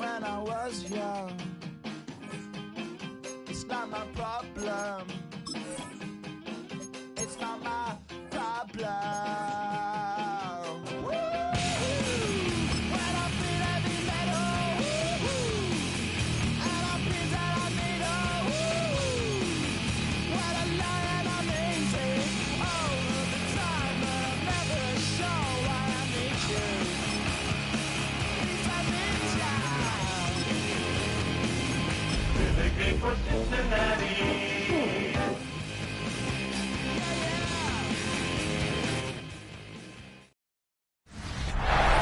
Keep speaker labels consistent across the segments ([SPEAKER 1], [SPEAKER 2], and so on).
[SPEAKER 1] when I was young. It's not my problem. It's not my problem.
[SPEAKER 2] For Cincinnati.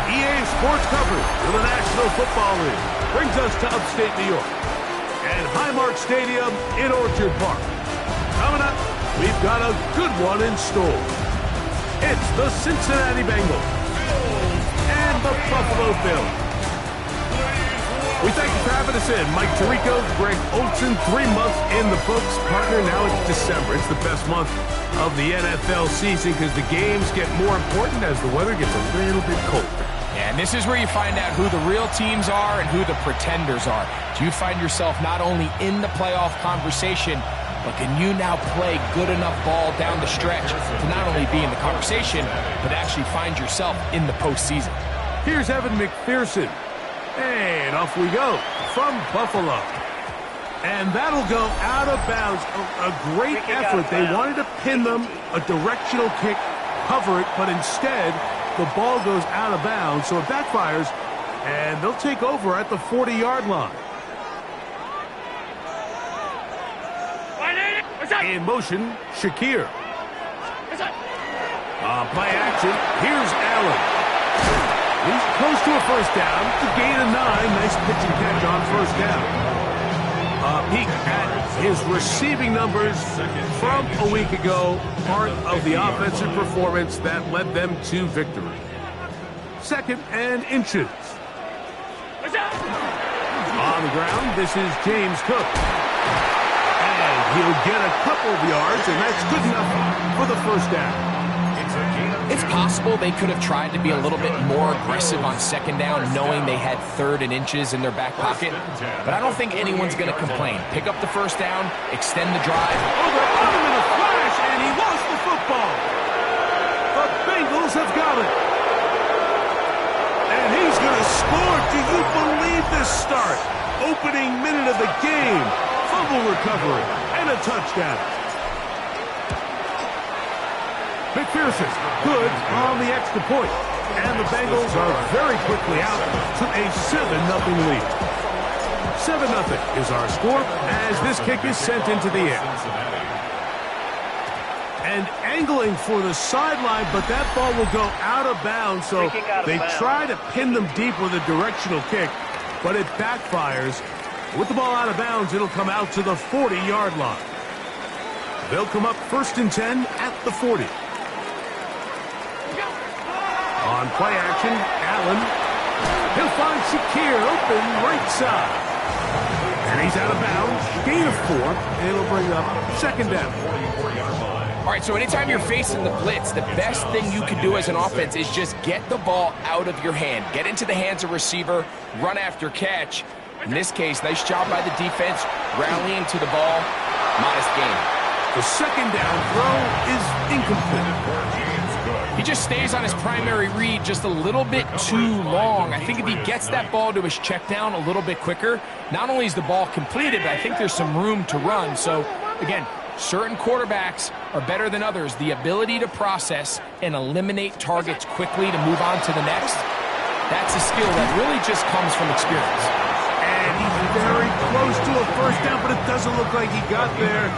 [SPEAKER 3] EA Sports coverage of the National Football League brings us to upstate New York and Highmark Stadium in Orchard Park. Coming up, we've got a good one in store. It's the Cincinnati Bengals and the Buffalo Bills. We thank you for having us in. Mike Tirico, Greg Olson, 3 months in the books. Partner, now it's December. It's the best month of the NFL season because the games get more important as the weather gets a little bit colder.
[SPEAKER 4] Yeah, and this is where you find out who the real teams are and who the pretenders are. Do you find yourself not only in the playoff conversation, but can you now play good enough ball down the stretch to not only be in the conversation, but actually find yourself in the postseason?
[SPEAKER 3] Here's Evan McPherson. And off we go from Buffalo. And that'll go out of bounds. A great effort. They wanted to pin them, a directional kick, cover it, but instead the ball goes out of bounds, so it backfires, and they'll take over at the 40-yard line. In motion, Shakir. Play action. Here's Allen. He's close to a first down. The gain of 9. Nice pitch and catch on first down. Peek at his receiving numbers from a week ago. Part of the offensive performance that led them to victory. 2nd and inches. On the ground, this is James Cook. And he'll get a couple of yards, and that's good enough for the first down.
[SPEAKER 4] It's possible they could have tried to be a little bit more aggressive on 2nd down, knowing they had 3rd and inches in their back pocket. But I don't think anyone's going to complain. Pick up the first down, extend the drive.
[SPEAKER 3] Oh, they're on him in a flash, and he lost the football. The Bengals have got it. And he's going to score. Do you believe this start? Opening minute of the game. Fumble recovery and a touchdown. McPherson, good on the extra point. And the Bengals are very quickly out to a 7-0 lead. 7-0 is our score as this kick is sent into the air. And angling for the sideline, but that ball will go out of bounds, so they try to pin them deep with a directional kick, but it backfires. With the ball out of bounds, it'll come out to the 40-yard line. They'll come up 1st and 10 at the 40. On play action, Allen. He'll find Shakir open right side. And he's out of bounds. Gain of 4. And it'll bring up 2nd down.
[SPEAKER 4] All right, so anytime you're facing the blitz, the best thing you can do as an offense is just get the ball out of your hand. Get into the hands of receiver, run after catch. In this case, nice job by the defense, rallying to the ball. Modest gain.
[SPEAKER 3] The 2nd down throw is incomplete.
[SPEAKER 4] He just stays on his primary read just a little bit too long. I think if he gets that ball to his check down a little bit quicker, not only is the ball completed, but I think there's some room to run. So, again, certain quarterbacks are better than others. The ability to process and eliminate targets quickly to move on to the next, that's a skill that really just comes from experience.
[SPEAKER 3] And he's very close to a first down, but it doesn't look like he got there.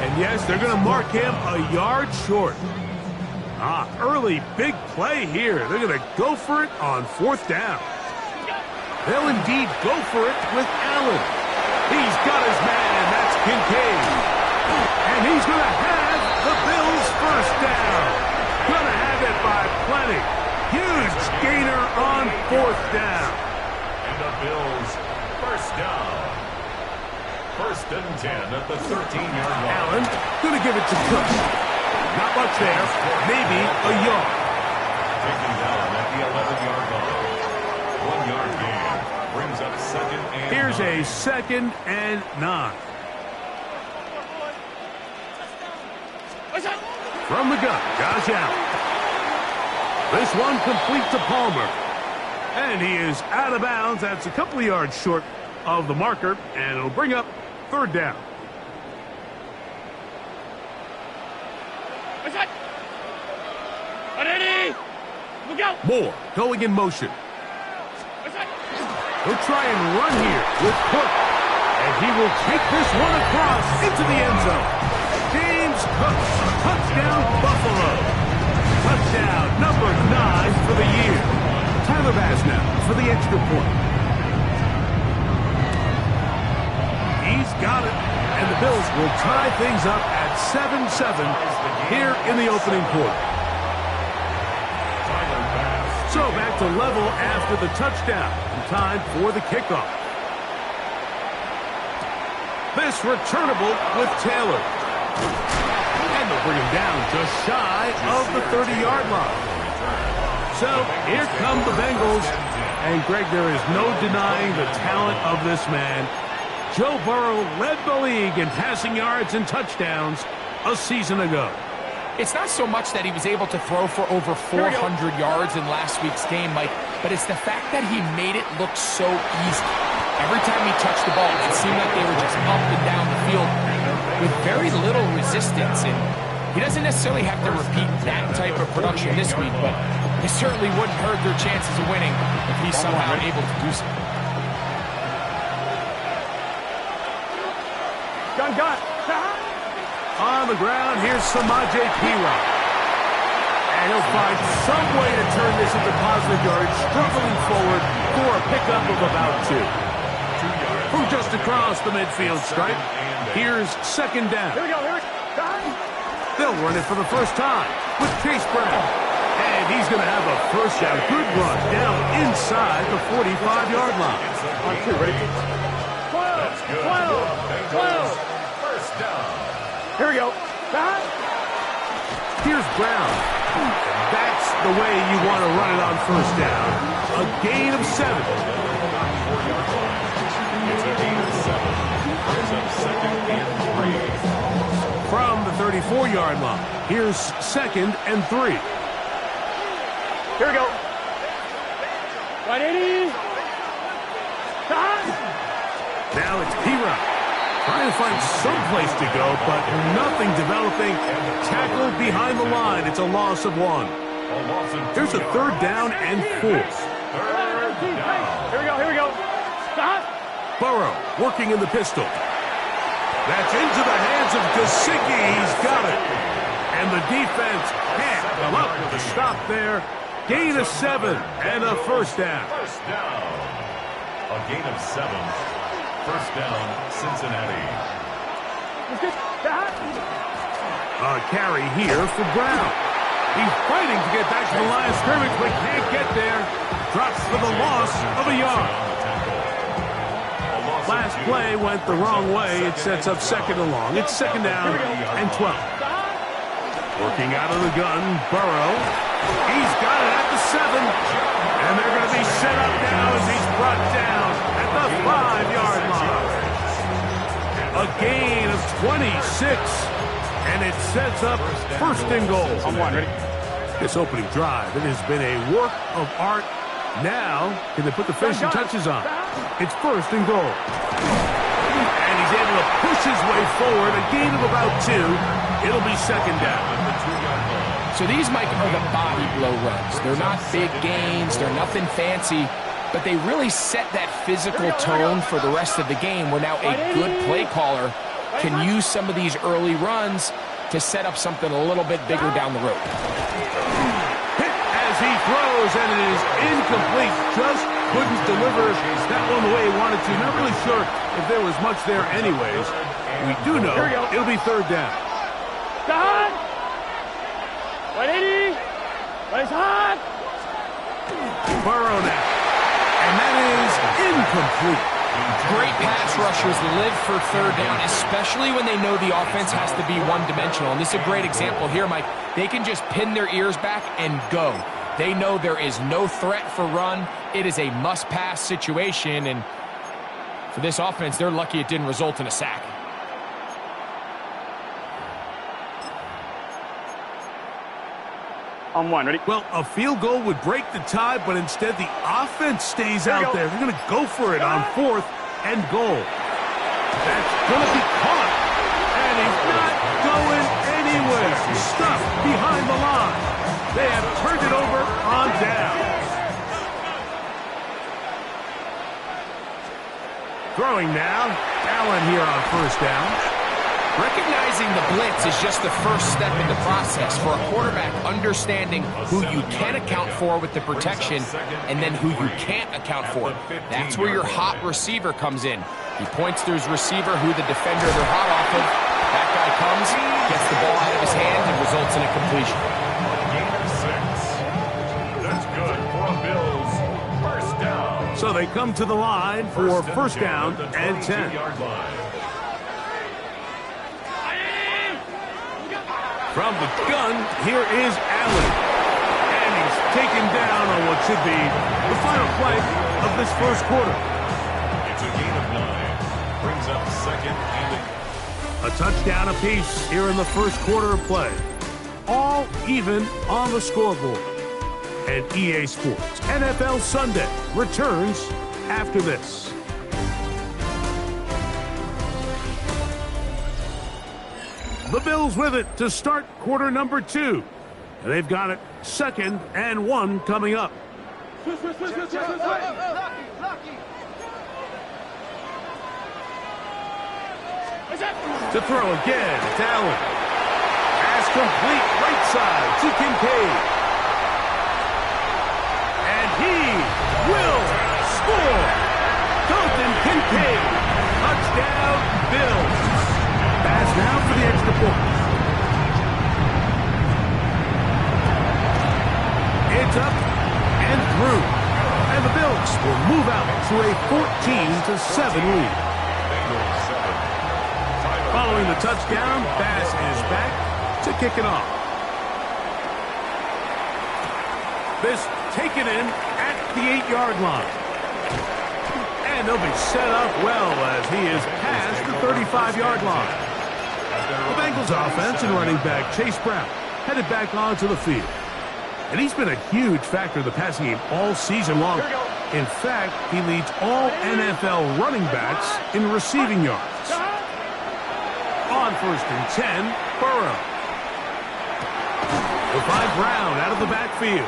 [SPEAKER 3] And yes, they're going to mark him a yard short. Early big play here. They're going to go for it on 4th down. They'll indeed go for it with Allen. He's got his man. That's Kincaid. And he's going to have the Bills' first down. Going to have it by plenty. Huge gainer on 4th down.
[SPEAKER 2] And the Bills' first down. 1st and 10 at the 13-yard line.
[SPEAKER 3] Allen going to give it to Cook. Not much there. Maybe a yard.
[SPEAKER 2] Taken down at the 11-yard line. 1 yard gain brings up up 2nd and
[SPEAKER 3] Here's
[SPEAKER 2] 9.
[SPEAKER 3] a 2nd and 9. From the gun, Josh Allen. This one complete to Palmer. And he is out of bounds. That's a couple of yards short of the marker, and it'll bring up 3rd down. Moore going in motion. He'll try and run here with Cook. And he will take this one across into the end zone. James Cook, touchdown Buffalo. Touchdown number 9 for the year. Tyler Bass now for the extra point. He's got it. And the Bills will tie things up at 7-7 here in the opening quarter. So back to level after the touchdown. And time for the kickoff. This returnable with Taylor. And they'll bring him down just shy of the 30-yard line. So here come the Bengals. And Greg, there is no denying the talent of this man. Joe Burrow led the league in passing yards and touchdowns a season ago.
[SPEAKER 4] It's not so much that he was able to throw for over 400 yards in last week's game, Mike, but it's the fact that he made it look so easy. Every time he touched the ball, it seemed like they were just up and down the field with very little resistance. And he doesn't necessarily have to repeat that type of production this week, but it certainly wouldn't hurt their chances of winning if he's somehow able to do so.
[SPEAKER 3] Gun. On the ground, here's Samaje Perine. And he'll find some way to turn this into positive yards, struggling forward for a pickup of about 2. From just across the midfield stripe, here's 2nd down. Here we go. They'll run it for the first time with Chase Brown. And he's going to have a first down. Good run down inside the 45-yard line. On 2, ready? 12.
[SPEAKER 2] First down.
[SPEAKER 3] Here we go. Here's Brown. That's the way you want to run it on first down. A gain of 7.
[SPEAKER 2] It's a gain of 7. Brings up 2nd and 3.
[SPEAKER 3] From the 34-yard line, here's 2nd and 3. Here we go. 180. Now it's Perine. Trying to find some place to go, but nothing developing. Tackled behind the line. It's a loss of 1. There's a 3rd down and 4. Here we go. Burrow working in the pistol. That's into the hands of Gesicki. He's got it. And the defense can't come up with a stop there. Gain of 7 and a first down.
[SPEAKER 2] First down. A gain of 7. First down, Cincinnati.
[SPEAKER 3] A carry here for Brown. He's fighting to get back to the line of scrimmage, but can't get there. Drops for the loss of a yard. Last play went the wrong way. It sets up 2nd and long. It's 2nd down and 12. Working out of the gun, Burrow. He's got it at the 7. And they're going to be set up now as he's brought down at the 5-yard line. A gain of 26. And it sets up 1st and goal. On 1, ready? This opening drive, it has been a work of art. Now, can they put the finishing touches on? It's 1st and goal. And he's able to push his way forward. A gain of about 2. It'll be 2nd down.
[SPEAKER 4] So these, Mike, are the body blow runs. They're not big gains. They're nothing fancy. But they really set that physical tone for the rest of the game where now a good play caller can use some of these early runs to set up something a little bit bigger down the road.
[SPEAKER 3] Hit as he throws, and it is incomplete. Just couldn't deliver that one the way he wanted to. Not really sure if there was much there anyways. We do know it'll be 3rd down. Done. 180. It's hot. Burrow now. And that is incomplete.
[SPEAKER 4] Great pass rushers live for 3rd down, especially when they know the offense has to be one-dimensional. And this is a great example here, Mike. They can just pin their ears back and go. They know there is no threat for run. It is a must-pass situation, and For this offense, they're lucky it didn't result in a sack.
[SPEAKER 5] On one, ready?
[SPEAKER 3] Well, a field goal would break the tie, but instead the offense stays out there. They're going to go for it on 4th and goal. That's going to be caught, and he's not going anywhere. Stuffed behind the line. They have turned it over on down. Throwing now, Allen here on 1st down.
[SPEAKER 4] Recognizing the blitz is just the first step in the process for a quarterback understanding who you can account for with the protection and then who you can't account for. That's where your hot receiver comes in. He points to his receiver who the defender they're hot off of. That guy comes, gets the ball out of his hand, and results in a completion.
[SPEAKER 2] Gain of 6. That's good for a Bills 1st down.
[SPEAKER 3] So they come to the line for 1st down and 10. From the gun, here is Allen. And he's taken down on what should be the final play of this 1st quarter.
[SPEAKER 2] It's a gain of 9. Brings up 2nd and
[SPEAKER 3] A touchdown apiece here in the 1st quarter of play. All even on the scoreboard. And EA Sports NFL Sunday returns after this. The Bills with it to start quarter number 2. And they've got it 2nd and 1 coming up. To throw again, it's Allen. Pass complete, right side to Kincaid. And he will score. Dalton Kincaid. Touchdown, Bills. Pass now for the extra point. It's up and through. And the Bills will move out to a 14-7 lead. Following the touchdown, Bass is back to kick it off. This taken in at the 8-yard line. And they'll be set up well as he is past the 35-yard line. The Bengals offense and running back Chase Brown headed back onto the field. And he's been a huge factor in the passing game all season long. In fact, he leads all NFL running backs in receiving yards. On 1st and 10, Burrow. They'll find Brown out of the backfield.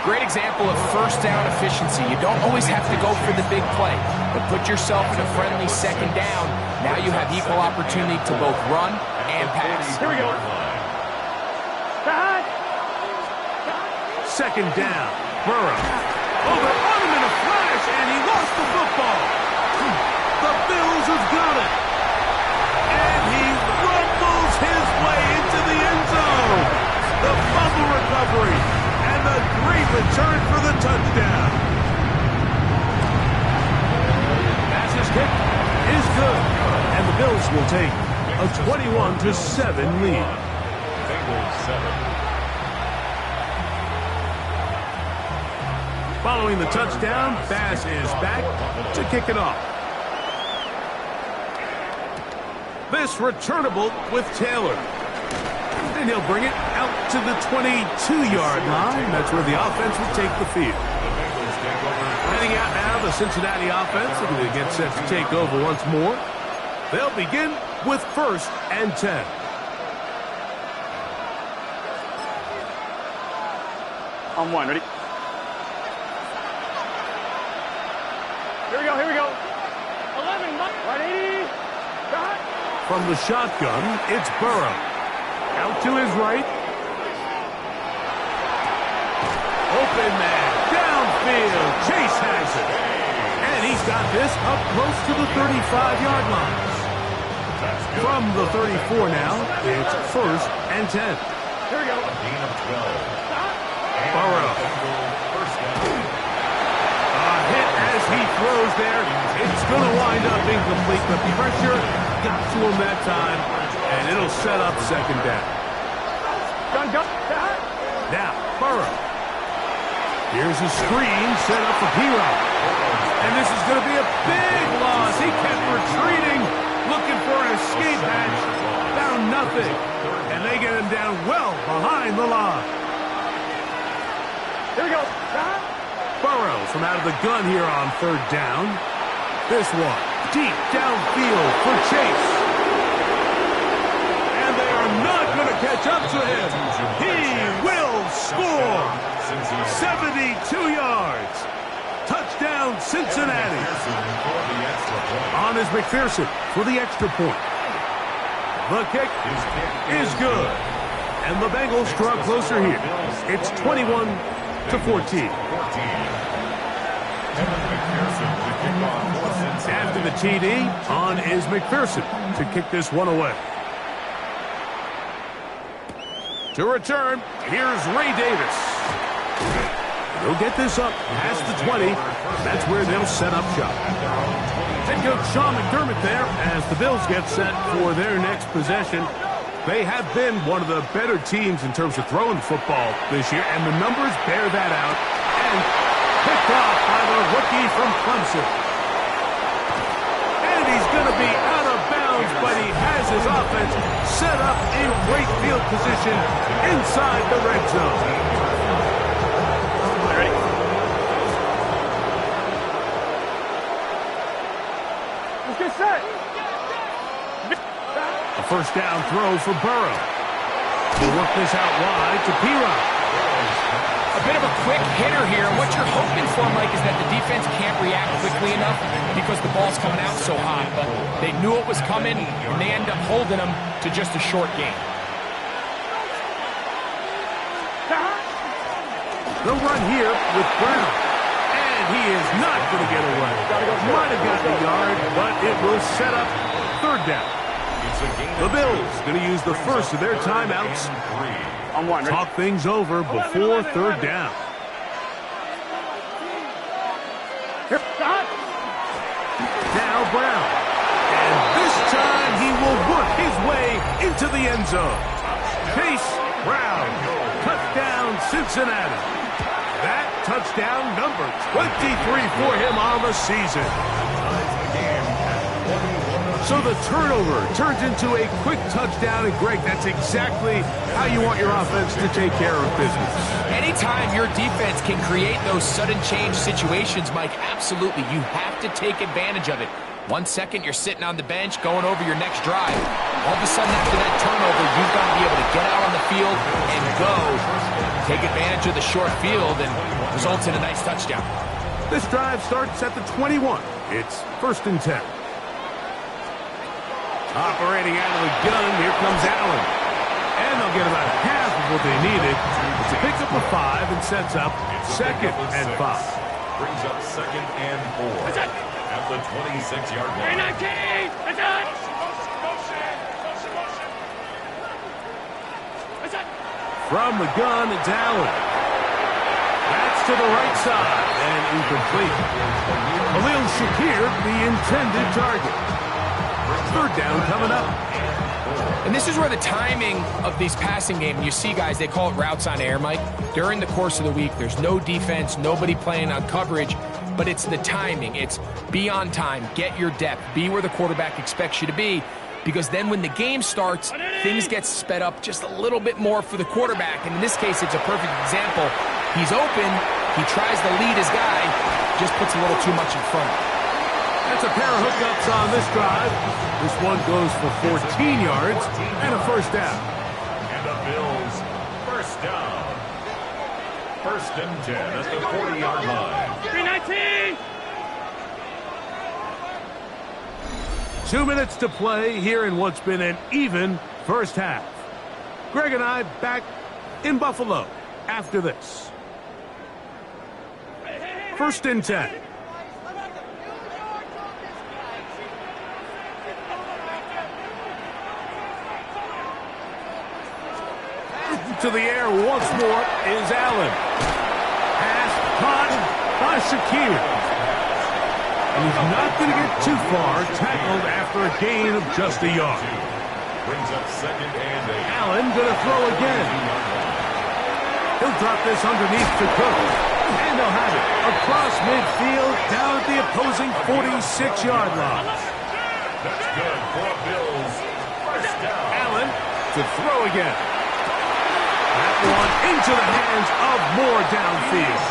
[SPEAKER 4] Great example of 1st down efficiency. You don't always have to go for the big play, but put yourself in a friendly 2nd down. Now you have equal opportunity to both run and pass.
[SPEAKER 5] Here we go.
[SPEAKER 3] 2nd down, Burrow. Oh, they're on him in a flash, and he lost the football. The Bills have got it. And he rumbles his way into the end zone. The fumble recovery. And the great return for the touchdown. Pass's kick is good. And the Bills will take a 21-7 lead.
[SPEAKER 2] Bengals 7.
[SPEAKER 3] Following the touchdown, Bass is back to kick it off. This returnable with Taylor. And he'll bring it out to the 22-yard line. That's where the offense will take the field. Heading out now, the Cincinnati offense. They're going to get set to take over once more. They'll begin with 1st and 10.
[SPEAKER 5] On 1, ready? Here we go. 11, 180.
[SPEAKER 3] From the shotgun, it's Burrow. Out to his right. Open man. Downfield. Chase has it. And he's got this up close to the 35-yard line. From the 34 now, it's 1st and 10.
[SPEAKER 5] Here we go.
[SPEAKER 2] Gain of 12.
[SPEAKER 3] Burrow. Hit as he throws there. It's going to wind up incomplete. The pressure got to him that time, and it'll set up 2nd down.
[SPEAKER 5] Gun.
[SPEAKER 3] Now, Burrow. Here's a screen set up for P-Rock. And this is going to be a big escape hatch. Found nothing. And they get him down well behind the line.
[SPEAKER 5] Here we go.
[SPEAKER 3] Burrow from out of the gun here on third down. This one deep downfield for Chase. And they are not going to catch up to him. He will score. 72 yards. Touchdown, Cincinnati. On is McPherson for the extra point. The kick is good. And the Bengals draw closer here. It's 21-14. After the TD, on is McPherson to kick this one away. To return, here's Ray Davis. They'll get this up past the 20. That's where they'll set up shop. Head coach Sean McDermott there as the Bills get set for their next possession. They have been one of the better teams in terms of throwing football this year, and the numbers bear that out. And picked off by the rookie from Clemson. And he's going to be out of bounds, but he has his offense set up in great field position inside the red zone.
[SPEAKER 5] Get set.
[SPEAKER 3] A first down throw for Burrow. He'll work this out wide to Piron.
[SPEAKER 4] A bit of a quick hitter here. And what you're hoping for, Mike, is that the defense can't react quickly enough because the ball's coming out so hot. But they knew it was coming, and they end up holding them to just a short game.
[SPEAKER 3] The run here with Brown. And he is not going to get away. Might have got the yard, but it will set up third down. The Bills going to use the first of their timeouts.
[SPEAKER 5] On one. Ready?
[SPEAKER 3] Talk things over before third down. Now Brown. And this time he will work his way into the end zone. Chase Brown. Touchdown, Cincinnati. That touchdown number 23 for him on the season. So the turnover turns into a quick touchdown, and Greg, that's exactly how you want your offense to take care of business.
[SPEAKER 4] Anytime your defense can create those sudden change situations, Mike, absolutely, you have to take advantage of it. 1 second, you're sitting on the bench, going over your next drive. All of a sudden, after that turnover, you've got to be able to get out on the field and go. Take advantage of the short field and results in a nice touchdown.
[SPEAKER 3] This drive starts at the 21. It's 1st and 10. Operating out of the gun, here comes Allen. And they'll get about half of what they needed. It's a pickup of 5 and sets up 2nd and 5.
[SPEAKER 2] Brings up 2nd and 4 at the 26-yard line.
[SPEAKER 3] From the gun, it's Allen. That's to the right side and incomplete. Khalil Shakir, the intended target. Third down coming up.
[SPEAKER 4] And this is where the timing of these passing games, you see guys, they call it routes on air, Mike. During the course of the week, there's no defense, nobody playing on coverage, but it's the timing. It's be on time, get your depth, be where the quarterback expects you to be, because then when the game starts, things get sped up just a little bit more for the quarterback. And in this case, it's a perfect example. He's open, he tries to lead his guy, just puts a little too much in front of him.
[SPEAKER 3] That's a pair of hookups on this drive. This one goes for 14 yards and a first down.
[SPEAKER 2] And the Bills, first down. 1st and 10 at the 40-yard line.
[SPEAKER 5] 319.
[SPEAKER 3] 2 minutes to play here in what's been an even first half. Greg and I back in Buffalo after this. 1st and 10. To the air once more is Allen. Pass caught by Shakir. And he's not going to get too far, tackled after a gain of just a yard.
[SPEAKER 2] Brings up 2nd and 8.
[SPEAKER 3] Allen going to throw again. He'll drop this underneath to Cook. And they'll have it across midfield down at the opposing 46-yard line.
[SPEAKER 2] That's good for Bills. First down.
[SPEAKER 3] Allen to throw again. That one into the hands of Moore downfield.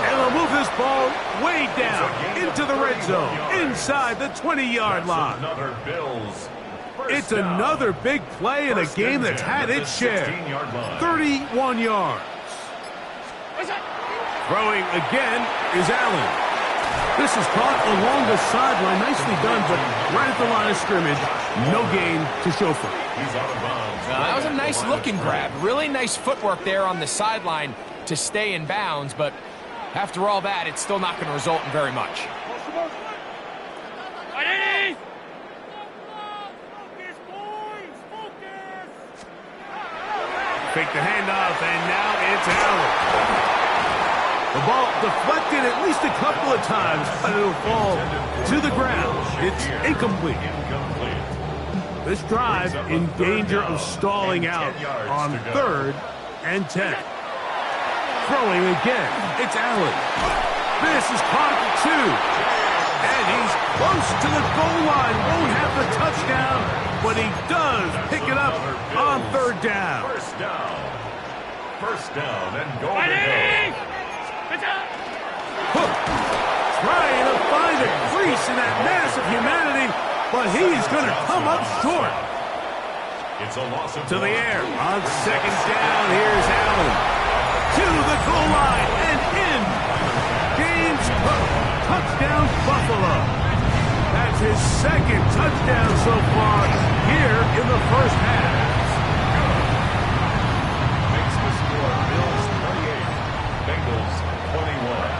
[SPEAKER 3] And they'll move this ball way down into the red zone, inside the 20-yard line.
[SPEAKER 2] Another Bills.
[SPEAKER 3] It's another big play in a game that's had its share. 31 yards. Throwing again is Allen. This is caught along the sideline. Nicely done, but right at the line of scrimmage, no gain to show for it.
[SPEAKER 2] He's out of bounds.
[SPEAKER 4] That was a nice looking grab. Really nice footwork there on the sideline to stay in bounds, but after all that, it's still not going to result in very much.
[SPEAKER 3] Fake the handoff, and now it's Allen. The ball deflected at least a couple of times, but it'll fall to the ground. It's incomplete. This drive in danger of stalling out on 3rd and 10. Throwing again, it's Allen. This is caught at 2. And he's close to the goal line. Won't have the touchdown, but he does pick it up on 3rd down.
[SPEAKER 2] First down and goal to go.
[SPEAKER 3] Hook trying to find a crease in that mass of humanity, but he's going to come up short.
[SPEAKER 2] It's a loss of
[SPEAKER 3] To the air on 2nd down. Here's Allen to the goal line and in. James Cook, touchdown Buffalo. That's his 2nd touchdown so far here in the first half.
[SPEAKER 2] Makes the score Bills 38, Bengals 21.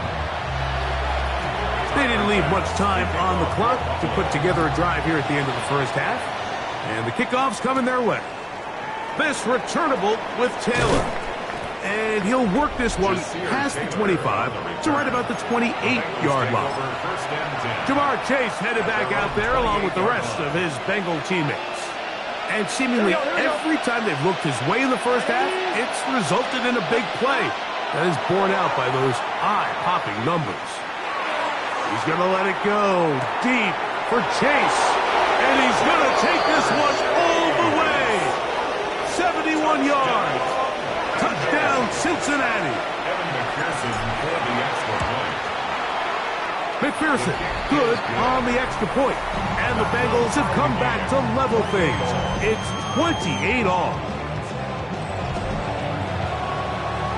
[SPEAKER 3] They didn't leave much time on the clock to put together a drive here at the end of the first half. And the kickoff's coming their way. This returnable with Taylor. And he'll work this one past the 25 to right about the 28-yard line. Jamar Chase headed back out there along with the rest of his Bengal teammates. And seemingly every time they've looked his way in the first half, it's resulted in a big play that is borne out by those eye-popping numbers. He's going to let it go deep for Chase. And he's going to take this one all the way. 71 yards. Touchdown, Cincinnati.
[SPEAKER 2] Evan McPherson for the extra point.
[SPEAKER 3] McPherson, good on the extra point. And the Bengals have come back to level things. It's 28 all.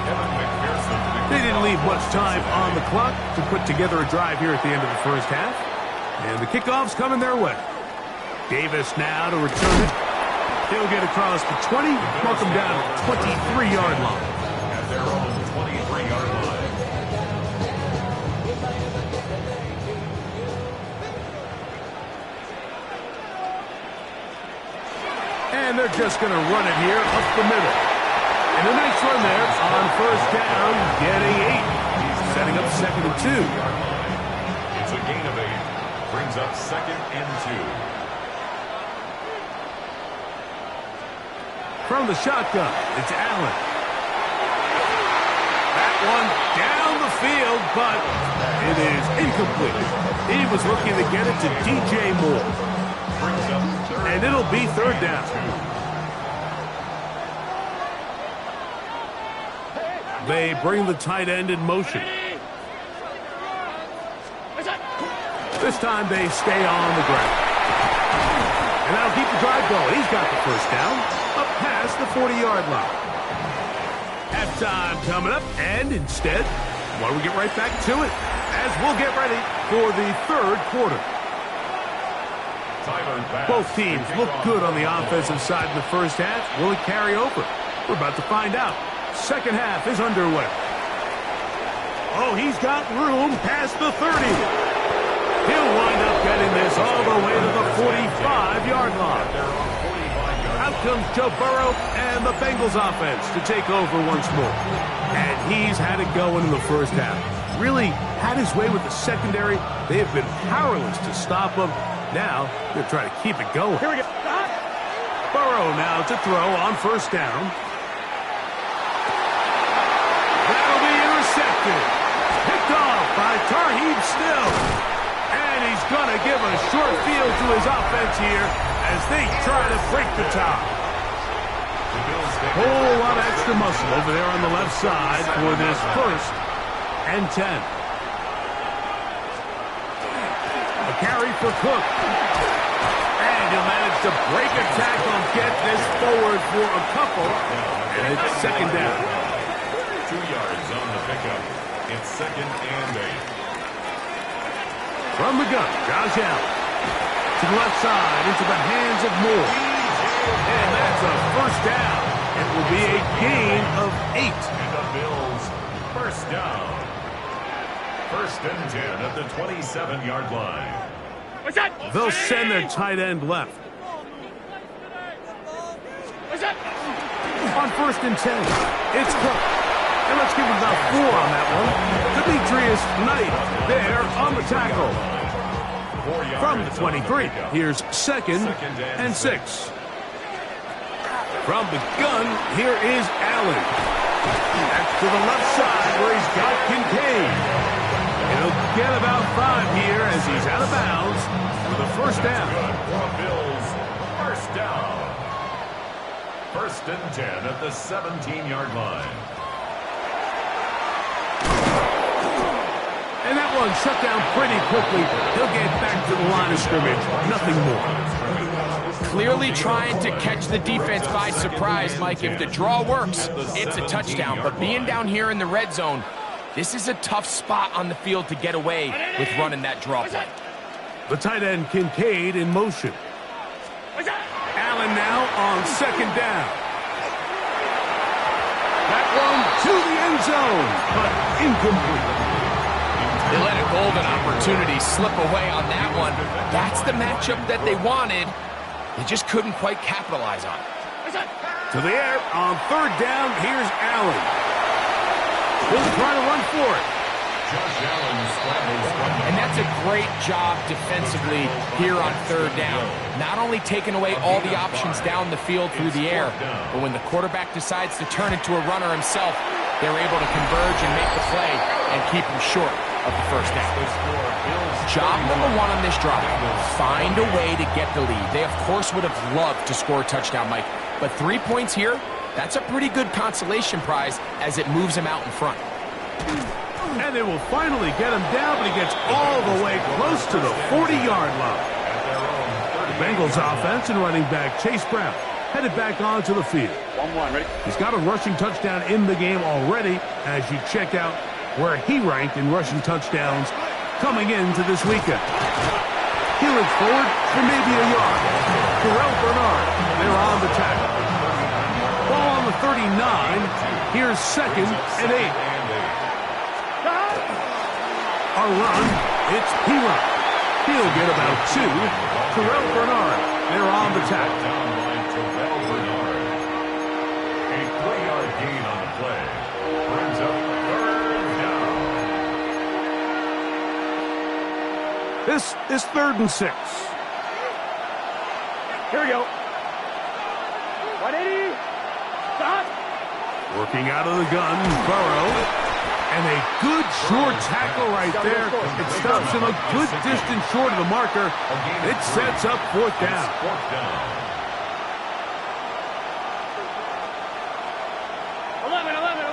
[SPEAKER 2] Evan McPherson.
[SPEAKER 3] They didn't leave much time on the clock to put together a drive here at the end of the first half. And the kickoff's coming their way. Davis now to return it. He'll get across the 20, mark him down at the 23-yard line.
[SPEAKER 2] At their own 23-yard line.
[SPEAKER 3] And they're just going to run it here up the middle. And a nice run there on first down, getting 8. Setting up 2nd and 2.
[SPEAKER 2] It's a gain of 8. Brings up 2nd and 2.
[SPEAKER 3] From the shotgun, it's Allen. That one down the field, but it is incomplete. He was looking to get it to DJ Moore. And it'll be 3rd down. They bring the tight end in motion. This time they stay on the ground. And that'll keep the drive going. He's got the first down. Up past the 40-yard line. Halftime coming up, and instead, why don't we get right back to it as we'll get ready for the 3rd quarter. Both teams look good on the offensive side in the first half. Will it carry over? We're about to find out. Second half is underway. Oh, he's got room past the 30. He'll wind up getting this all the way to the 45-yard line. Out comes Joe Burrow and the Bengals offense to take over once more. And he's had it going in the first half. Really had his way with the secondary. They have been powerless to stop him. Now they're trying to keep it going.
[SPEAKER 5] Here we go.
[SPEAKER 3] Burrow now to throw on first down. That'll be intercepted. Picked off by Tarheeb Still. And he's going to give a short field to his offense here as they try to break the tie. Whole lot of extra muscle over there on the left side for this 1st and 10. A carry for Cook. And he'll manage to break a tackle, get this forward for a couple. And it's 2nd down.
[SPEAKER 2] 2 yards on the pickup. It's 2nd and 8.
[SPEAKER 3] From the gun, Josh Allen. To the left side, into the hands of Moore. And that's a 1st down. It will be a gain of 8.
[SPEAKER 2] And the Bills, 1st down. 1st and 10 at the 27-yard line.
[SPEAKER 5] What's that?
[SPEAKER 3] They'll send their tight end left.
[SPEAKER 5] What's that?
[SPEAKER 3] On 1st and 10, it's Cook. And let's give him about 4 on that one. Demetrius Knight there on the tackle. From the 23, here's 2nd and 6. From the gun, here is Allen. That's to the left side where he's got Kincaid. He'll get about 5 here as he's out of bounds for the 1st down.
[SPEAKER 2] Bills, 1st down. 1st and 10 at the 17-yard line.
[SPEAKER 3] And that one shut down pretty quickly. He'll get back to the line of scrimmage. Nothing more.
[SPEAKER 4] Clearly trying to catch the defense by surprise, Mike. If the draw works, it's a touchdown. But being down here in the red zone, this is a tough spot on the field to get away with running that draw play.
[SPEAKER 3] The tight end Kincaid in motion. Allen now on 2nd down. That one to the end zone, but incomplete.
[SPEAKER 4] They let a golden opportunity slip away on that one. That's the matchup that they wanted. They just couldn't quite capitalize on it.
[SPEAKER 3] To the air on 3rd down, here's Allen. He'll try to run for it.
[SPEAKER 2] Josh Allen scrambles.
[SPEAKER 4] And that's a great job defensively here on 3rd down. Not only taking away all the options down the field through the air, but when the quarterback decides to turn into a runner himself, they're able to converge and make the play and keep him short of the 1st down. Job number 1 on this drive, find a way to get the lead. They, of course, would have loved to score a touchdown, Mike, but 3 points here, that's a pretty good consolation prize as it moves him out in front.
[SPEAKER 3] And they will finally get him down, but he gets all the way close to the 40-yard line. The Bengals offense and running back Chase Brown headed back onto the field.
[SPEAKER 5] 1-1, ready?
[SPEAKER 3] He's got a rushing touchdown in the game already as you check out where he ranked in rushing touchdowns coming into this weekend. He looks forward for maybe a yard. Terrell Bernard, they're on the tackle. Ball on the 39. Here's 2nd and 8. A run, it's P-Run. He'll get about 2. Terrell Bernard, they're on the tackle.
[SPEAKER 2] Terrell Bernard. A 3-yard gain on the play. Brings up 3rd down.
[SPEAKER 3] This is 3rd and 6.
[SPEAKER 5] Here we go. 180. Stop.
[SPEAKER 3] Working out of the gun, Burrow. And a good short tackle right there. It stops him a good distance short of the marker. It sets up 4th down.
[SPEAKER 2] 4th down.
[SPEAKER 5] 11. 11.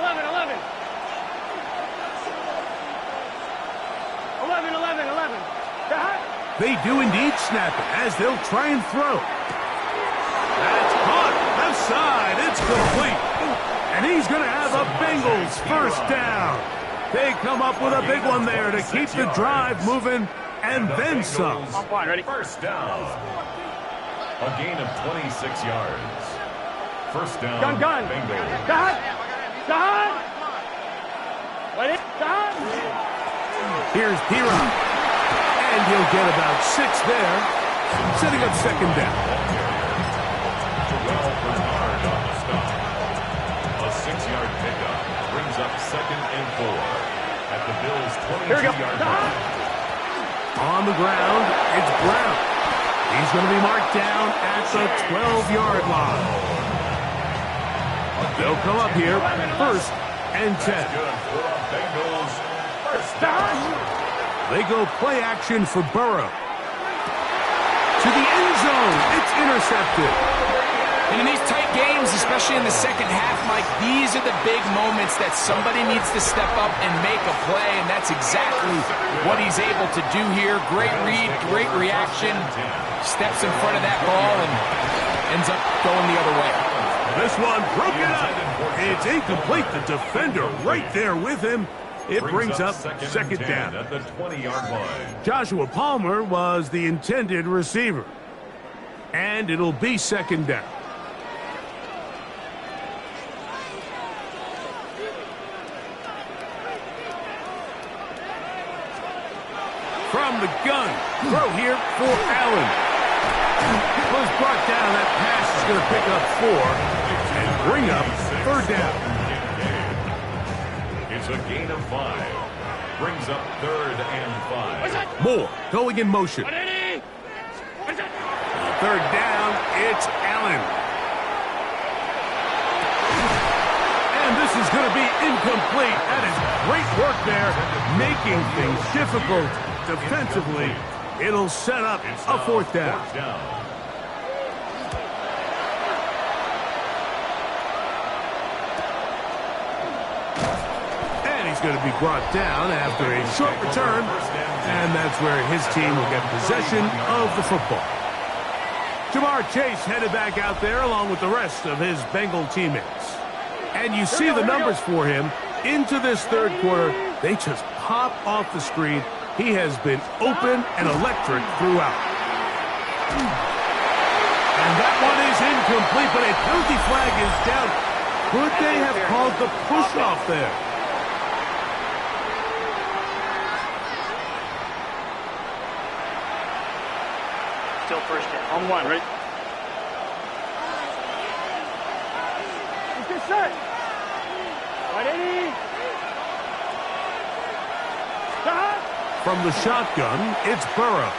[SPEAKER 3] They do indeed snap it as they'll try and throw. That's caught. Left side. It's complete. And he's going to have a Bengals 1st down. They come up with a big one there to keep the drive moving and then some.
[SPEAKER 2] 1st down. A gain of 26 yards. 1st down.
[SPEAKER 5] Gun.
[SPEAKER 2] Bengals.
[SPEAKER 5] Done. Wait. Done.
[SPEAKER 3] Here's P-Run. And he'll get about 6 there, setting up 2nd down.
[SPEAKER 2] Terrell Bernard on the stop. A 6-yard pickup brings up 2nd and 4 at the Bills' 22-yard line.
[SPEAKER 3] On the ground, it's Brown. He's going to be marked down at the 12-yard line. They'll come up here, 1st and 10.
[SPEAKER 2] Good for the Bengals. 1st down.
[SPEAKER 3] They go play action for Burrow. To the end zone. It's intercepted.
[SPEAKER 4] And in these tight games, especially in the second half, Mike, these are the big moments that somebody needs to step up and make a play, and that's exactly what he's able to do here. Great read, great reaction, steps in front of that ball and ends up going the other way.
[SPEAKER 3] This one broken up. It's incomplete. The defender right there with him. It brings up second down.
[SPEAKER 2] At the 20-yard line.
[SPEAKER 3] Joshua Palmer was the intended receiver. And it'll be second down. From the gun. Throw here for Allen. Was brought down. That pass is going to pick up 4 and bring up third down.
[SPEAKER 2] It's a gain of 5. Brings up 3rd and 5.
[SPEAKER 3] Moore going in motion. Third down, it's Allen. And this is going to be incomplete. That is great work there, making things difficult defensively. It'll set up a fourth down. And he's going to be brought down after a short return. And that's where his team will get possession of the football. Jamar Chase headed back out there along with the rest of his Bengal teammates. And you see the numbers for him into this third quarter. They just pop off the screen. He has been open and electric throughout. And that one is incomplete, but a penalty flag is down. Could they have called the push-off there?
[SPEAKER 5] Still first down. On 1, right? Get set. Ready? Stop.
[SPEAKER 3] From the shotgun, it's Burrow.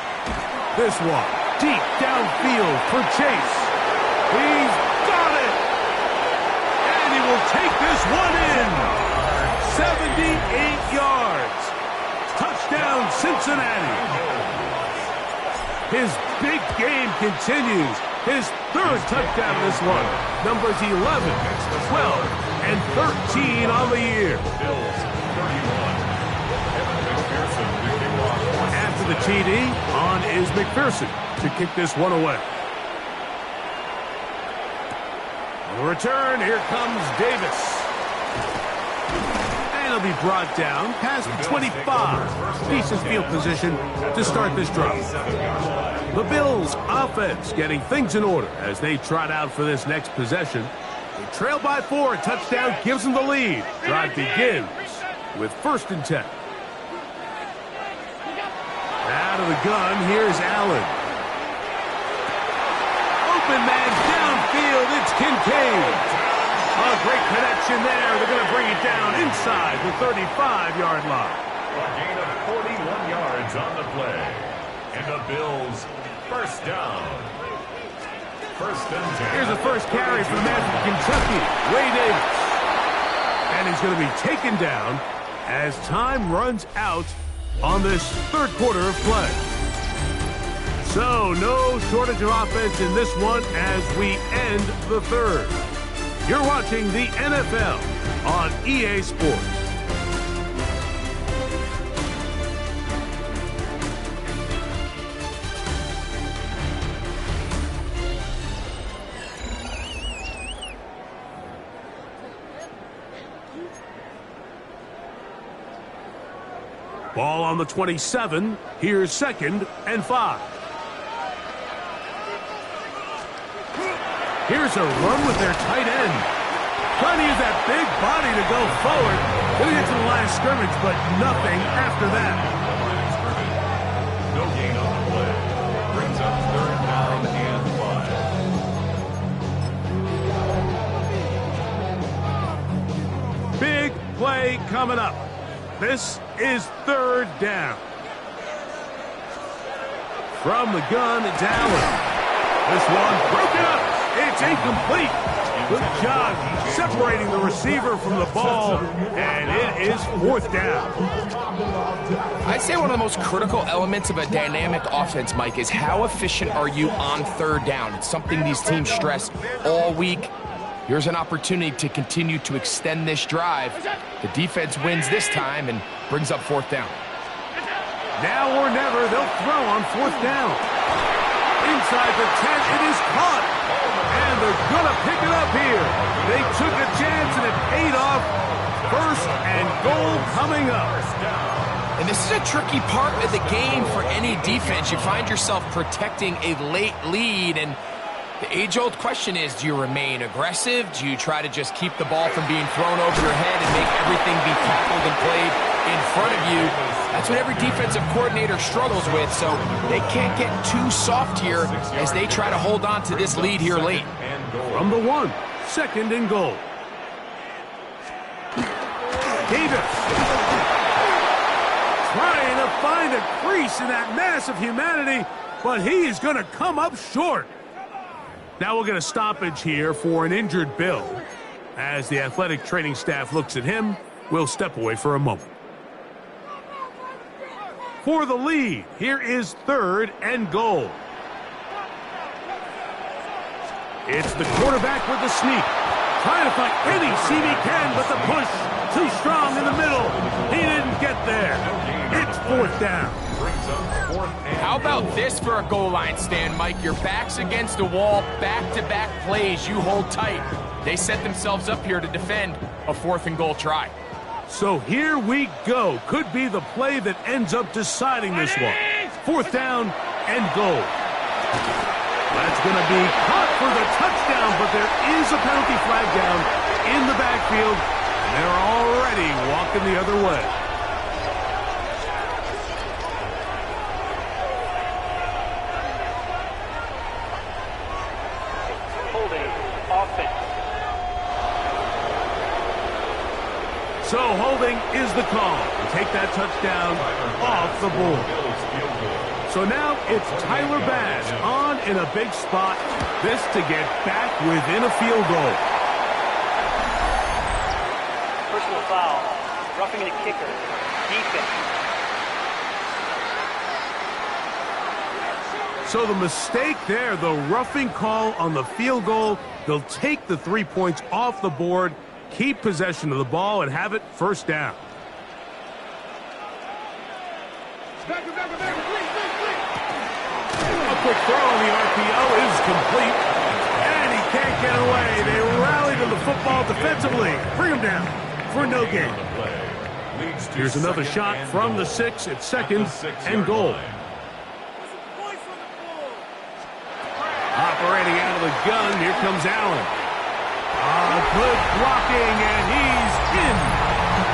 [SPEAKER 3] This one, deep downfield for Chase. He's got it! And he will take this one in. 78 yards. Touchdown, Cincinnati. His big game continues. His third touchdown of this one. Numbers 11, 12, and 13 on the year. After the TD, on is McPherson to kick this one away. On the return, here comes Davis. And he'll be brought down past the 25. Decent field position to start this drive. The Bills offense getting things in order as they trot out for this next possession. They trail by 4. A touchdown gives them the lead. Drive begins with 1st and 10. Out of the gun, here's Allen. Open man downfield, it's Kincaid. A great connection there. They're going to bring it down inside the 35-yard line.
[SPEAKER 2] A gain of 41 yards on the play. And the Bills first down. 1st and 10.
[SPEAKER 3] Here's the first carry for the man from Kentucky, Ray Davis. And he's going to be taken down as time runs out on this third quarter of play. So no shortage of offense in this one as we end the third. You're watching the NFL on EA Sports. Ball on the 27. Here's 2nd and 5. Here's a run with their tight end. Trying to use that big body to go forward. Going to get to the line of scrimmage, but nothing after that.
[SPEAKER 2] No gain on the play. Brings up 3rd down and 5.
[SPEAKER 3] Big play coming up. This is 3rd down. From the gun, it's Allen. This one broken up. It's incomplete. Good job separating the receiver from the ball, and it is 4th down.
[SPEAKER 4] I'd say one of the most critical elements of a dynamic offense, Mike, is how efficient are you on 3rd down. It's something these teams stress all week. Here's an opportunity to continue to extend this drive. The defense wins this time and brings up 4th down.
[SPEAKER 3] Now or never, they'll throw on 4th down. Inside the 10, it is caught. And they're going to pick it up here. They took a chance and it paid off. 1st and goal coming up.
[SPEAKER 4] And this is a tricky part of the game for any defense. You find yourself protecting a late lead, and the age-old question is, do you remain aggressive? Do you try to just keep the ball from being thrown over your head and make everything be tackled and played in front of you? That's what every defensive coordinator struggles with, so they can't get too soft here as they try to hold on to this lead here late.
[SPEAKER 3] From the 1, 2nd and goal. Davis trying to find a crease in that mass of humanity, but he is going to come up short. Now we'll get a stoppage here for an injured Bill. As the athletic training staff looks at him, we'll step away for a moment. For the lead, here is 3rd and goal. It's the quarterback with the sneak. Trying to find any seam he can, but the push too strong in the middle. He didn't get there. It's 4th down.
[SPEAKER 4] How about this for a goal line stand, Mike? Your back's against the wall, back-to-back plays. You hold tight. They set themselves up here to defend a 4th and goal try.
[SPEAKER 3] So here we go. Could be the play that ends up deciding this one. 4th down and goal. That's going to be caught for the touchdown, but there is a penalty flag down in the backfield. And they're already walking the other way. So holding is the call. Take that touchdown off the board. So now it's Tyler Bass on in a big spot. This to get back within a field goal.
[SPEAKER 5] Personal foul. Roughing the kicker. Defense.
[SPEAKER 3] So the mistake there, the roughing call on the field goal. They'll take the 3 points off the board, keep possession of the ball, and have it 1st down. A quick throw on the RPO is complete, and he can't get away. They rally to the football defensively. Bring him down for no gain. Here's another shot from the 6. It's 2nd and goal. Operating out of the gun, here comes Allen. Good blocking, and he's in.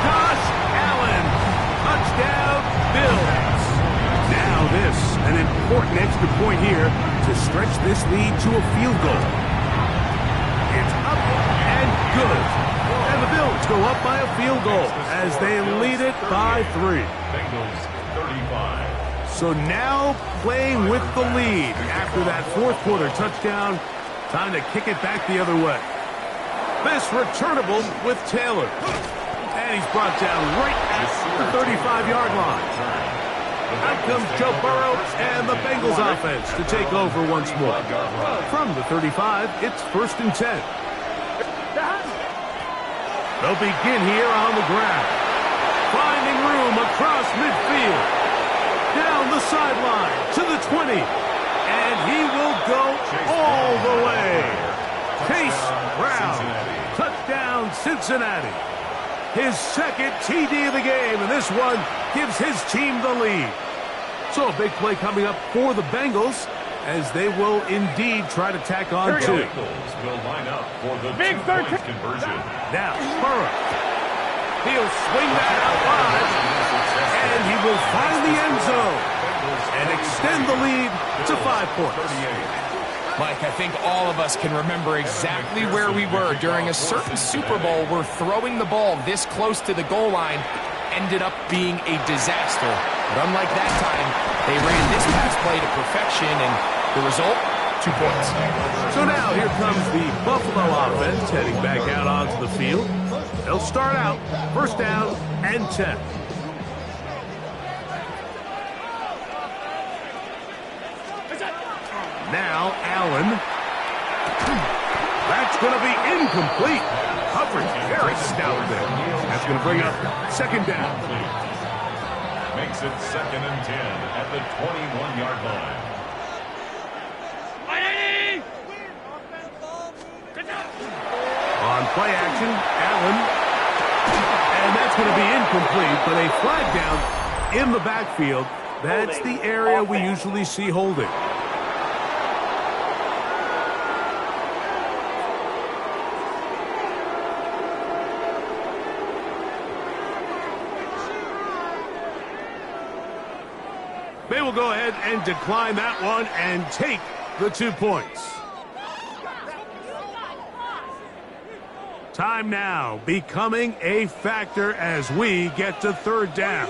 [SPEAKER 3] Josh Allen. Touchdown, Bills. Now this, an important extra point here to stretch this lead to a field goal. It's up and good. And the Bills go up by a field goal as they lead it by 3.
[SPEAKER 2] Bengals 35.
[SPEAKER 3] So now playing with the lead after that 4th quarter touchdown. Time to kick it back the other way. This returnable with Taylor. And he's brought down right at the 35-yard line. Out comes Joe Burrow and the Bengals offense to take over once more. From the 35, it's 1st and 10. They'll begin here on the ground. Finding room across midfield. Down the sideline to the 20. And he will go all the way. Chase Brown. Touchdown, Cincinnati. His 2nd TD of the game, and this one gives his team the lead. So a big play coming up for the Bengals as they will indeed try to tack on 2.
[SPEAKER 2] Bengals will line up for the big 2-point conversion.
[SPEAKER 3] Now, Burrow. He'll swing that out wide, and he will find the end zone and extend the lead to 5 points.
[SPEAKER 4] Mike, I think all of us can remember exactly where we were during a certain Super Bowl where throwing the ball this close to the goal line ended up being a disaster. But unlike that time, they ran this pass play to perfection, and the result, 2 points.
[SPEAKER 3] So now here comes the Buffalo offense heading back out onto the field. They'll start out first down and 10. Now Allen. That's going to be incomplete. Coverage very stout there. That's going to bring up second down.
[SPEAKER 2] Makes it 2nd and 10 at the 21-yard line.
[SPEAKER 3] On play action, Allen. And that's going to be incomplete, but a flag down in the backfield. That's the area we usually see holding. They will go ahead and decline that one and take the 2 points. Time now becoming a factor as we get to third down.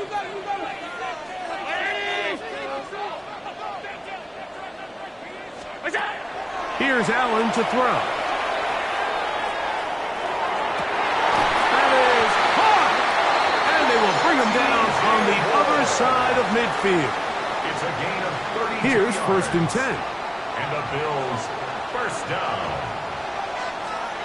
[SPEAKER 3] Here's Allen to throw. That is hard! And they will bring him down on the other side of midfield.
[SPEAKER 2] It's a gain of 32
[SPEAKER 3] Here's
[SPEAKER 2] yards.
[SPEAKER 3] 1st and 10.
[SPEAKER 2] And the Bills first down.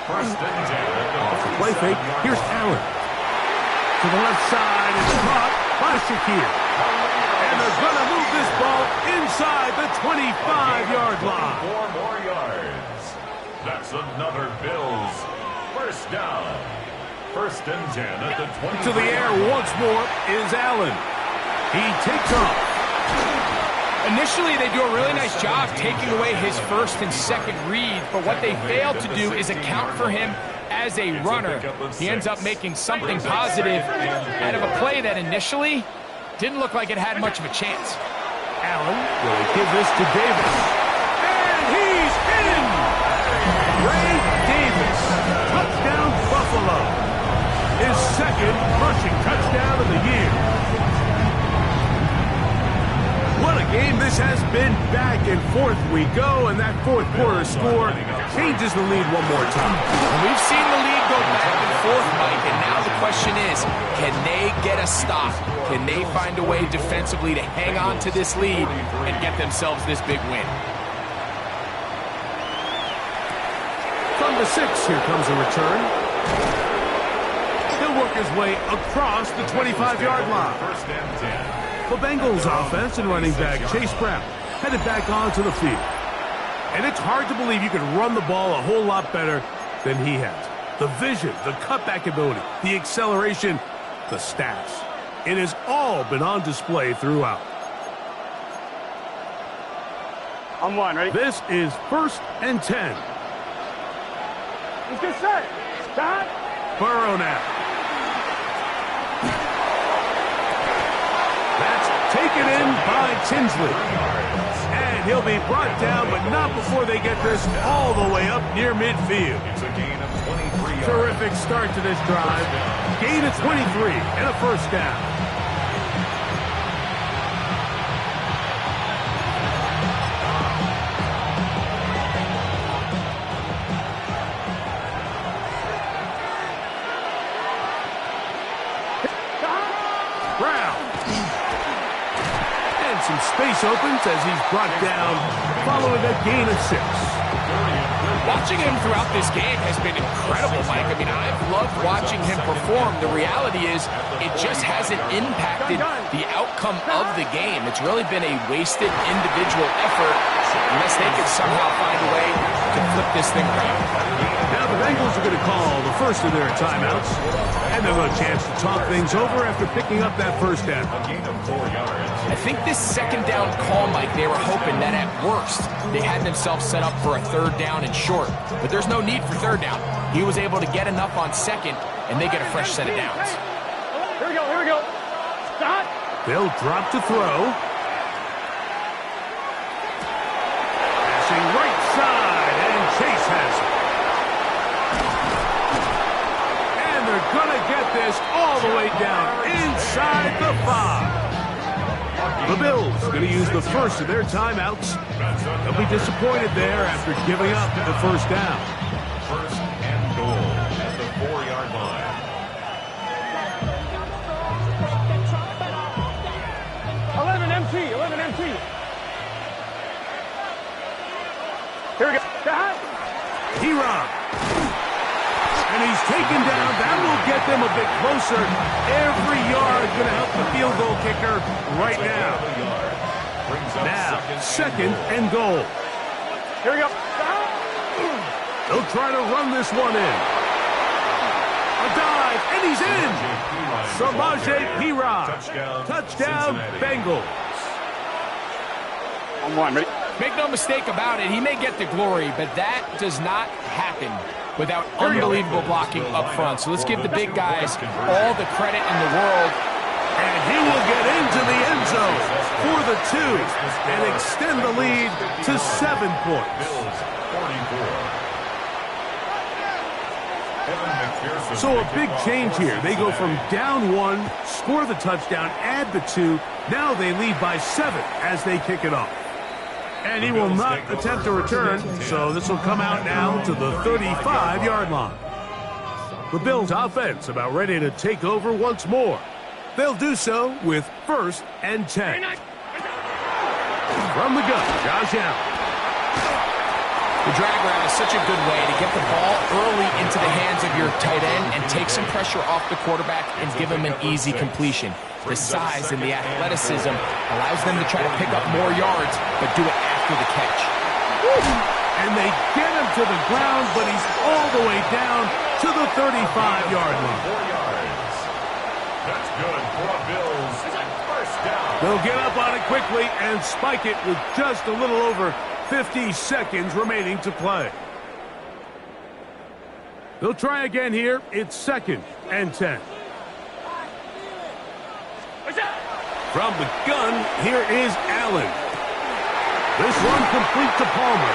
[SPEAKER 2] 1st and 10 at the
[SPEAKER 3] Off the play fake,
[SPEAKER 2] 37-yard
[SPEAKER 3] here's
[SPEAKER 2] line.
[SPEAKER 3] Allen. To the left side, it's caught by Shakir. And they're going to move this ball inside the 25-yard line.
[SPEAKER 2] 4 more yards. That's another Bills first down. 1st and 10 at the 20.
[SPEAKER 3] To the air once more is Allen. He takes off.
[SPEAKER 4] Initially, they do a really nice job taking away his 1st and 2nd read, but what they fail to do is account for him as a runner. He ends up making something positive out of a play that initially didn't look like it had much of a chance.
[SPEAKER 3] Allen will give this to Davis. And he's in! Ray Davis, touchdown Buffalo. His 2nd rushing touchdown of the year. What a game this has been. Back and forth we go, and that 4th quarter score changes the lead one more time.
[SPEAKER 4] We've seen the lead go back and forth, Mike, and now the question is, can they get a stop? Can they find a way defensively to hang on to this lead and get themselves this big win?
[SPEAKER 3] From the 6, here comes a return. He'll work his way across the 25-yard line.
[SPEAKER 2] 1st and 10.
[SPEAKER 3] The Bengals offense and running back Chase Brown headed back onto the field. And it's hard to believe you can run the ball a whole lot better than he has. The vision, the cutback ability, the acceleration, the stats. It has all been on display throughout.
[SPEAKER 5] On 1, ready?
[SPEAKER 3] This is 1st and 10.
[SPEAKER 5] He's good set. Stop.
[SPEAKER 3] Burrow now. That's taken in by Tinsley. And he'll be brought down, but not before they get this all the way up near midfield.
[SPEAKER 2] It's a gain of 23 yards.
[SPEAKER 3] Terrific start to this drive. Gain of 23 and a 1st down. Brown. And some space opens as he's brought down following a gain of 6.
[SPEAKER 4] Watching him throughout this game has been incredible, Mike. I mean, I've loved watching him perform. The reality is it just hasn't impacted the outcome of the game. It's really been a wasted individual effort unless they can somehow find a way to flip this thing around.
[SPEAKER 3] Now the Bengals are going to call the first of their timeouts, and they'll have a chance to talk things over after picking up that 1st down.
[SPEAKER 2] A gain of 4 yards.
[SPEAKER 4] I think this 2nd down call, Mike, they were hoping that at worst they had themselves set up for a 3rd down and short. But there's no need for 3rd down. He was able to get enough on 2nd, and they get a fresh set of downs.
[SPEAKER 5] Here we go, here we go. Stop.
[SPEAKER 3] They'll drop to throw. Passing right side, and Chase has it. And they're going to get this all the way down inside the 5. The Bills going to use the first of their timeouts. They'll be disappointed there after giving up the first down.
[SPEAKER 2] First and goal at the 4-yard line.
[SPEAKER 5] Here we go.
[SPEAKER 3] Hero. And he's taken down. That will get them a bit closer. Every yard going to help the field goal kicker right now. Now, second and goal.
[SPEAKER 5] Here we go.
[SPEAKER 3] They'll try to run this one in. A dive, and he's in. Samaje Perine. Touchdown, Bengals.
[SPEAKER 5] On one, ready?
[SPEAKER 4] Make no mistake about it, he may get the glory, but that does not happen without unbelievable blocking up front. So let's give the big guys all the credit in the world.
[SPEAKER 3] And he will get into the end zone for the 2 and extend the lead to 7 points. So a big change here. They go from down 1, score the touchdown, add the 2. Now they lead by 7 as they kick it off. And he will not attempt a return, so this will come out now to the 35-yard line. The Bills' offense about ready to take over once more. They'll do so with 1st and 10. From the gun, Josh Allen.
[SPEAKER 4] The drag route is such a good way to get the ball early into the hands of your tight end and take some pressure off the quarterback and give him an easy completion. The size and the athleticism allows them to try to pick up more yards, but do it after the catch.
[SPEAKER 3] And they get him to the ground, but he's all the way down to the 35-yard line.
[SPEAKER 2] 4 yards. That's good for a Bills first down.
[SPEAKER 3] They'll get up on it quickly and spike it with just a little over 50 seconds remaining to play. They'll try again here. It's 2nd and 10. From the gun, here is Allen. This one complete to Palmer.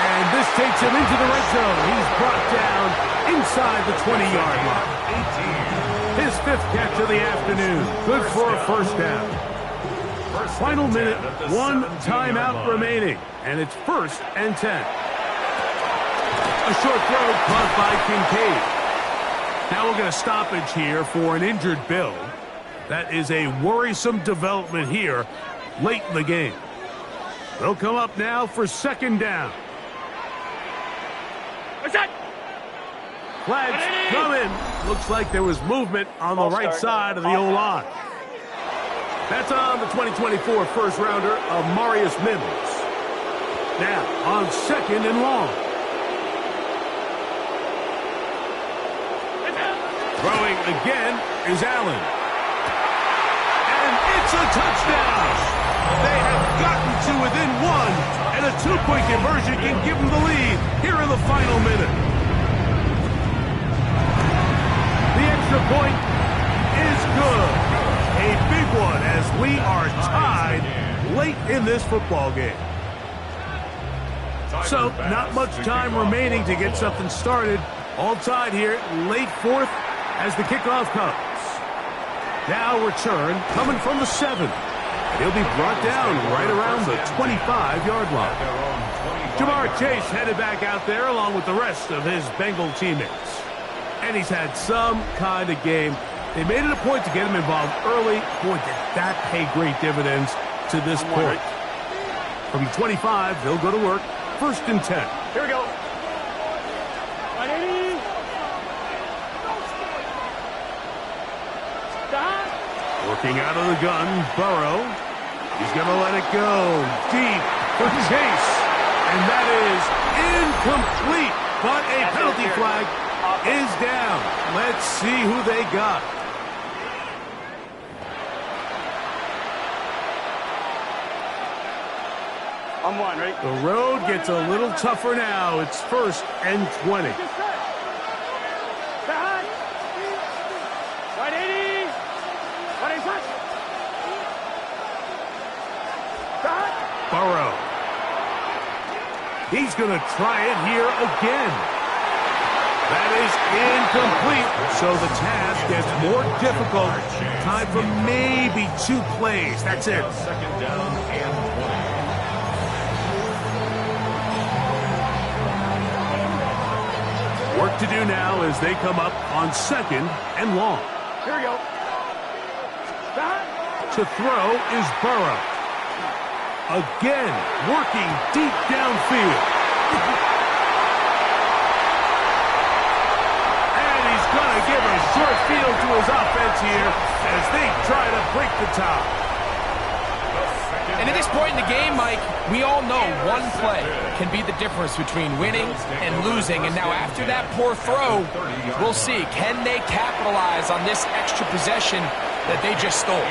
[SPEAKER 3] And this takes him into the red zone. He's brought down inside the 20-yard line. 18. His 5th catch of the afternoon. Good for a first down. Final minute, 1 timeout remaining. And it's 1st and 10. A short throw caught by Kincaid. Now we'll get a stoppage here for an injured Bill. That is a worrisome development here late in the game. They'll come up now for 2nd down. Flags coming. Looks like there was movement on the right side of the O-line. That's on the 2024 first-rounder of Marius Mims. Now on 2nd and long. Throwing again is Allen. And it's a touchdown. They have gotten to within 1, and a 2-point conversion can give them the lead here in the final minute. The extra point is good. A big one as we are tied late in this football game. So, not much time remaining to get something started. All tied here, late 4th as the kickoff comes. Now return coming from the 7. He'll be brought down right around the 25-yard line. Jamar Chase headed back out there along with the rest of his Bengal teammates. And he's had some kind of game. They made it a point to get him involved early. Boy, did that pay great dividends to this point. From the 25, they'll go to work. 1st and 10.
[SPEAKER 5] Here we go.
[SPEAKER 3] Working out of the gun, Burrow. He's going to let it go deep for Chase. And that is incomplete. But a penalty flag is down. Let's see who they got.
[SPEAKER 5] On 1, right?
[SPEAKER 3] The road gets a little tougher now. It's 1st and 20. Burrow. He's going to try it here again. That is incomplete, so the task gets more difficult. Time for maybe 2 plays. That's it.
[SPEAKER 2] Second down and 20.
[SPEAKER 3] Work to do now as they come up on 2nd and long.
[SPEAKER 4] Here we go.
[SPEAKER 3] To throw is Burrow. Again, working deep downfield. And he's going to give a short field to his offense here as they try to break the tie.
[SPEAKER 4] And at this point in the game, Mike, we all know one play can be the difference between winning and losing. And now after that poor throw, we'll see, can they capitalize on this extra possession that they just stole?